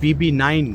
PB9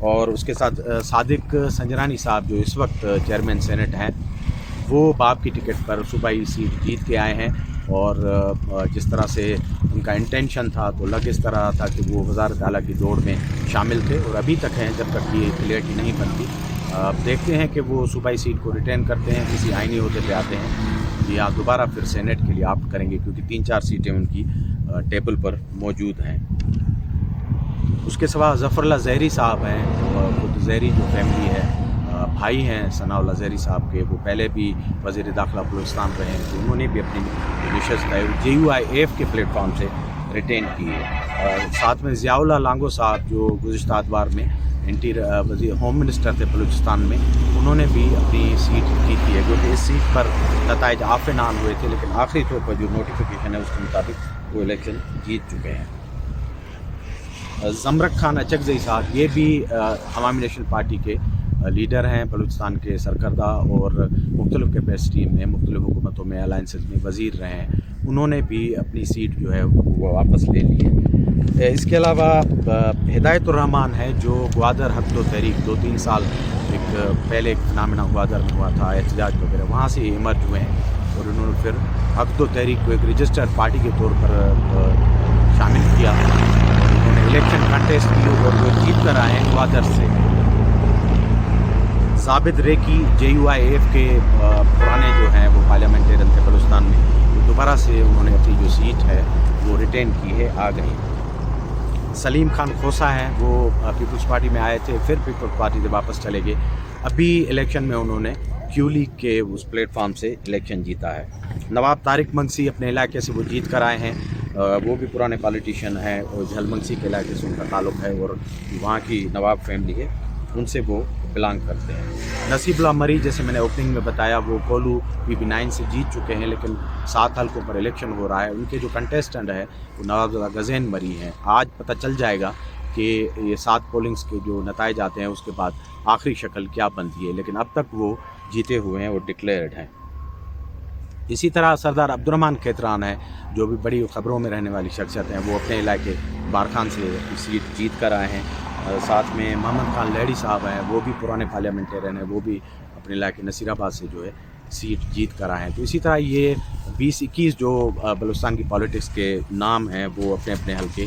اور اس کے ساتھ صادق سنجرانی صاحب جو اس وقت چیئرمین سینٹ ہیں، وہ باب کی ٹکٹ پر صوبائی سیٹ جیت کے آئے ہیں، اور جس طرح سے ان کا انٹینشن تھا تو لگ اس طرح تھا کہ وہ وزارت اعلیٰ کی دوڑ میں شامل تھے، اور ابھی تک ہیں جب تک یہ کلیئرٹی نہیں بنتی۔ دیکھتے ہیں کہ وہ صوبائی سیٹ کو ریٹین کرتے ہیں، کسی آئینی عہدے پہ آتے ہیں، یا دوبارہ پھر سینٹ کے لیے آپٹ کریں گے، کیونکہ 3-4 سیٹیں ان کی ٹیبل پر موجود ہیں۔ اس کے سوا ظفر اللہ زہری صاحب ہیں، خود زہری جو فیملی ہے، بھائی ہیں ثناء اللہ زہری صاحب کے، وہ پہلے بھی وزیر داخلہ بلوچستان رہے ہیں، تو انہوں نے بھی اپنی نشست ہے JUIF کے پلیٹ فارم سے ریٹین کی ہے۔ ساتھ میں ضیاء اللہ لانگو صاحب جو گزشتہ اتوار میں وزیر ہوم منسٹر تھے بلوچستان میں، انہوں نے بھی اپنی سیٹ جیتی ہے، کیونکہ اس سیٹ پر نتائج آفنان ہوئے تھے، لیکن آخری طور پر جو نوٹیفیکیشن ہے اس کے مطابق وہ الیکشن جیت چکے ہیں۔ زمرک خان اچکزئی صاحب یہ بھی عوامی نیشنل پارٹی کے لیڈر ہیں، بلوچستان کے سرکردہ، اور مختلف کیپیسٹی میں مختلف حکومتوں میں الائنسز میں وزیر رہے ہیں، انہوں نے بھی اپنی سیٹ جو ہے وہ واپس لے لی ہے۔ اس کے علاوہ ہدایت الرحمان ہے جو گوادر حق و تحریک 2-3 سال پہلے ایک فنامنا گوادر میں ہوا تھا، احتجاج وغیرہ، وہاں سے ایمرج ہوئے ہیں، اور انہوں نے پھر حق و تحریک کو ایک رجسٹرڈ پارٹی کے طور پر شامل کیا، اور انہوں نے الیکشن کنٹیسٹ کی اور وہ جیت کر آئے ہیں گوادر سے۔ ثابت ریکی JUIF کے پرانے جو ہیں وہ پارلیمنٹیرین تھے بلوچستان میں، دوبارہ سے انہوں نے اپنی جو سیٹ ہے وہ ریٹین کی ہے، آ گئی۔ سلیم خان کھوسا ہیں، وہ پیپلز پارٹی میں آئے تھے، پھر پیپلز پارٹی سے واپس چلے گئے، ابھی الیکشن میں انہوں نے کیو لیگ کے اس پلیٹ فارم سے الیکشن جیتا ہے۔ نواب طارق منگسی اپنے علاقے سے وہ جیت کر آئے ہیں، وہ بھی پرانے پالیٹیشین ہیں، اور جھل منگسی کے علاقے سے ان کا تعلق ہے، اور وہاں کی نواب فیملی ہے، ان سے وہ بلانگ کرتے ہیں۔ نصیب اللہ مری جیسے میں نے اوپننگ میں بتایا، وہ کولو PB9 سے جیت چکے ہیں، لیکن 7 حلقوں پر الیکشن ہو رہا ہے، ان کے جو کنٹیسٹنٹ ہے وہ نواب زادہ غزین مری ہیں۔ آج پتہ چل جائے گا کہ یہ 7 پولنگز کے جو نتائج آتے ہیں اس کے بعد آخری شکل کیا بنتی ہے، لیکن اب تک وہ جیتے ہوئے ہیں اور ڈکلیئرڈ ہیں۔ اسی طرح سردار عبدالرحمن کھیتران ہے، جو بھی بڑی خبروں میں رہنے والی شخصیت ہیں، وہ اپنے علاقے بارخان سے سیٹ جیت کر آئے ہیں۔ ساتھ میں محمد خان لیڈی صاحب ہیں، وہ بھی پرانے پارلیمنٹیرین ہیں، وہ بھی اپنے علاقے نصیر آباد سے جو ہے سیٹ جیت کر آئے ہیں۔ تو اسی طرح یہ 20-21 جو بلوچستان کی پالیٹکس کے نام ہیں وہ اپنے اپنے حلقے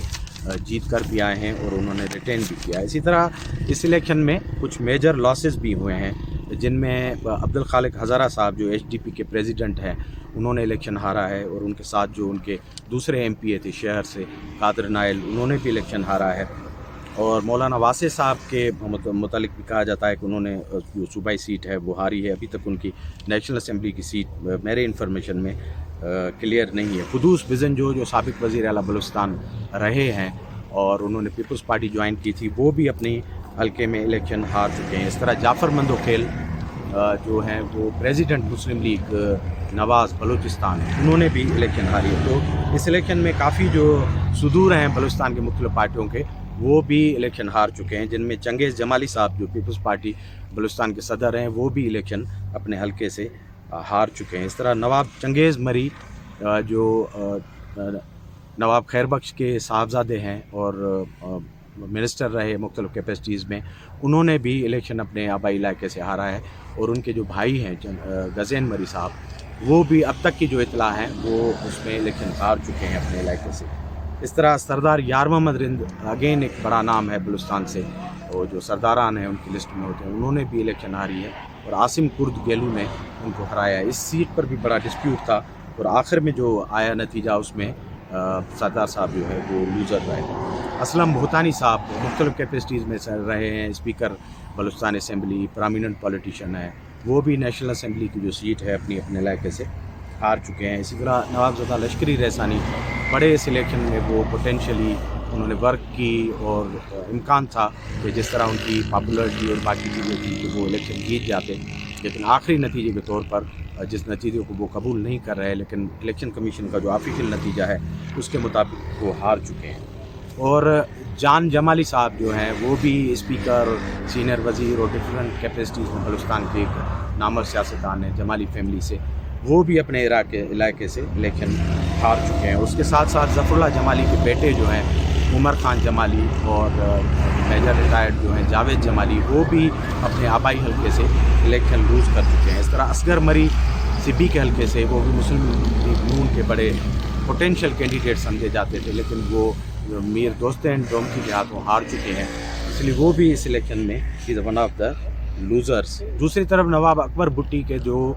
جیت کر بھی آئے ہیں، اور انہوں نے ریٹین بھی کیا ہے۔ اسی طرح اس الیکشن میں کچھ میجر لاسز بھی ہوئے ہیں، جن میں عبدالخالق ہزارہ صاحب جو HDP کے پریزیڈنٹ ہیں، انہوں نے الیکشن ہارا ہے، اور ان کے ساتھ جو ان کے دوسرے MPA تھے شہر سے قادر نائل، انہوں نے بھی الیکشن ہارا ہے۔ اور مولانا واسع صاحب کے متعلق بھی کہا جاتا ہے کہ انہوں نے جو صوبائی سیٹ ہے وہ ہاری ہے، ابھی تک ان کی نیشنل اسمبلی کی سیٹ میرے انفارمیشن میں کلیئر نہیں ہے۔ قدوس بزن جو سابق وزیر اعلیٰ بلوچستان رہے ہیں، اور انہوں نے پیپلز پارٹی جوائن کی تھی، وہ بھی اپنی حلقے میں الیکشن ہار چکے ہیں۔ اس طرح جعفر مندوخیل جو ہیں وہ پریزیڈنٹ مسلم لیگ نواز بلوچستان، انہوں نے بھی الیکشن ہاری ہے۔ تو اس الیکشن میں کافی جو صدور ہیں بلوچستان کے مختلف پارٹیوں کے، وہ بھی الیکشن ہار چکے ہیں، جن میں چنگیز جمالی صاحب جو پیپلز پارٹی بلوچستان کے صدر ہیں، وہ بھی الیکشن اپنے حلقے سے ہار چکے ہیں۔ اس طرح نواب چنگیز مری جو نواب خیر بخش کے صاحبزادے ہیں اور منسٹر رہے مختلف کیپیسٹیز میں، انہوں نے بھی الیکشن اپنے آبائی علاقے سے ہارا ہے، اور ان کے جو بھائی ہیں غزین مری صاحب، وہ بھی اب تک کی جو اطلاع ہیں وہ اس میں الیکشن ہار چکے ہیں اپنے علاقے سے۔ اس طرح سردار یار محمد رند اگین ایک بڑا نام ہے بلوچستان سے، اور جو سرداران ہیں ان کی لسٹ میں ہوتے ہیں، انہوں نے بھی الیکشن ہاری ہے، اور عاصم کرد گیلو نے ان کو ہرایا ہے۔ اس سیٹ پر بھی بڑا ڈسپیوٹ تھا، اور آخر میں جو آیا نتیجہ اس میں سردار صاحب جو ہے وہ لوزر رہے۔ اسلم بہتانی صاحب مختلف کیپیسٹیز میں رہے ہیں، اسپیکر بلوچستان اسمبلی، پرامیننٹ پولیٹیشین ہے، وہ بھی نیشنل اسمبلی کی جو سیٹ ہے اپنے علاقے سے ہار چکے ہیں۔ اسی طرح نواب زادہ لشکری رحسانی بڑے اس الیکشن میں وہ پوٹینشلی انہوں نے ورک کی، اور امکان تھا کہ جس طرح ان کی پاپولرٹی اور باقی چیزیں تھی کہ وہ الیکشن جیت جاتے، لیکن آخری نتیجے کے طور پر جس نتیجے کو وہ قبول نہیں کر رہے، لیکن الیکشن کمیشن کا جو آفیشیل نتیجہ ہے اس کے مطابق وہ ہار چکے ہیں۔ اور جان جمالی صاحب جو ہیں وہ بھی اسپیکر، سینئر وزیر اور ڈفرینٹ کیپیسٹیز میں بلوچستان کے ایک نامور سیاستدان ہیں جمالی فیملی سے، وہ بھی اپنے علاقے سے الیکشن ہار چکے ہیں۔ اس کے ساتھ ساتھ ظفر اللہ جمالی کے بیٹے جو ہیں عمر خان جمالی اور میجر ریٹائرڈ جو ہیں جاوید جمالی، وہ بھی اپنے آبائی حلقے سے الیکشن لوز کر چکے ہیں. اس طرح اصغر مری سبی کے حلقے سے، وہ بھی مسلم لیگ نون کے بڑے پوٹینشیل کینڈیڈیٹ سمجھے جاتے تھے، لیکن وہ میر دوستین ڈومکی کے ہاتھوں ہار چکے ہیں، اس لیے وہ بھی اس الیکشن میں is one of the losers. دوسری طرف نواب اکبر بھٹی کے جو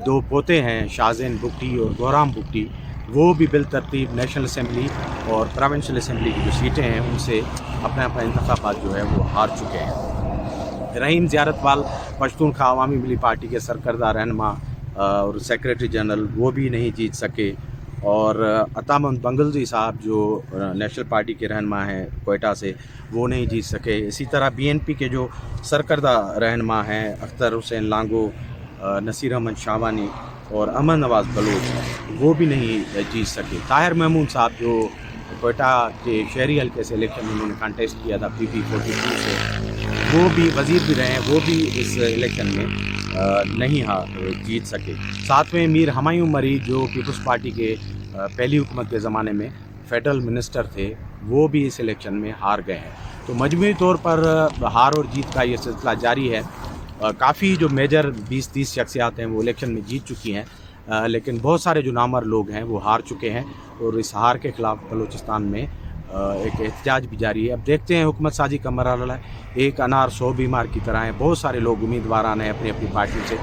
دو پوتے ہیں، شاہزین بھٹی اور گورام بھٹی، وہ بھی بالترتیب نیشنل اسمبلی اور پروونشل اسمبلی کی جو سیٹیں ہیں ان سے اپنا انتخابات جو ہے وہ ہار چکے ہیں. رحیم زیارت وال پشتونخوا عوامی ملی پارٹی کے سرکردہ رہنما اور سیکریٹری جنرل، وہ بھی نہیں جیت سکے، اور عطا محمد بنگلزی صاحب جو نیشنل پارٹی کے رہنما ہیں کوئٹہ سے، وہ نہیں جیت سکے. اسی طرح بی این پی کے جو سرکردہ رہنما ہیں اختر حسین لانگو، نصیر احمد شاہوانی اور احمد نواز بلوچ، وہ بھی نہیں جیت سکے. طاہر محمود صاحب جو کوئٹہ کے شہری حلقے سے الیکشن انہوں نے کانٹیسٹ کیا تھا پی پی 42 سے، وہ بھی وزیر بھی رہے ہیں، وہ بھی اس الیکشن میں نہیں جیت سکے. ساتویں میر ہمایوں مری جو پیپلز پارٹی کے پہلی حکومت کے زمانے میں فیڈرل منسٹر تھے، وہ بھی اس الیکشن میں ہار گئے ہیں. تو مجموعی طور پر ہار اور جیت کا یہ سلسلہ جاری ہے. کافی جو میجر 20-30 شخصیات ہیں وہ الیکشن میں جیت چکی ہیں، لیکن بہت سارے جو نامور لوگ ہیں وہ ہار چکے ہیں، اور اس ہار کے خلاف بلوچستان میں ایک احتجاج بھی جاری ہے. اب دیکھتے ہیں حکومت سازی کا مرحلہ ہے. ایک انار 100 بیمار کی طرح ہیں، بہت سارے لوگ امیدواران ہیں اپنی اپنی پارٹی سے،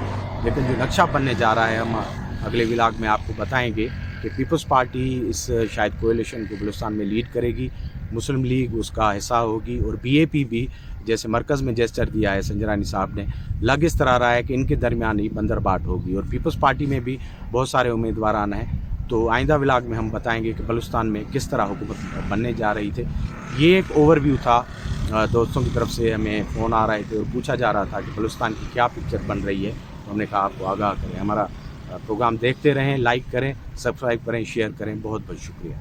لیکن جو نقشہ بننے جا رہا ہے ہم اگلے ولاگ میں آپ کو بتائیں گے کہ پیپلز پارٹی اس شاید کولیشن کو بلوچستان میں لیڈ کرے گی، مسلم لیگ اس کا حصہ ہوگی، اور بی اے پی بھی جیسے مرکز میں جیسچر دیا ہے سنجرانی صاحب نے، لگ اس طرح رہا ہے کہ ان کے درمیان ہی بندر باٹ ہوگی. اور پیپلز پارٹی میں بھی بہت سارے امیدواران ہیں. تو آئندہ ولاگ میں ہم بتائیں گے کہ بلوچستان میں کس طرح حکومت بننے جا رہی تھی. یہ ایک اوور ویو تھا. دوستوں کی طرف سے ہمیں فون آ رہے تھے اور پوچھا جا رہا تھا کہ بلوچستان کی کیا پکچر بن رہی ہے، تو ہم نے کہا آپ کو آگاہ کریں. ہمارا پروگرام دیکھتے رہیں، لائک کریں، سبسکرائب کریں، شیئر کریں. بہت بہت شکریہ.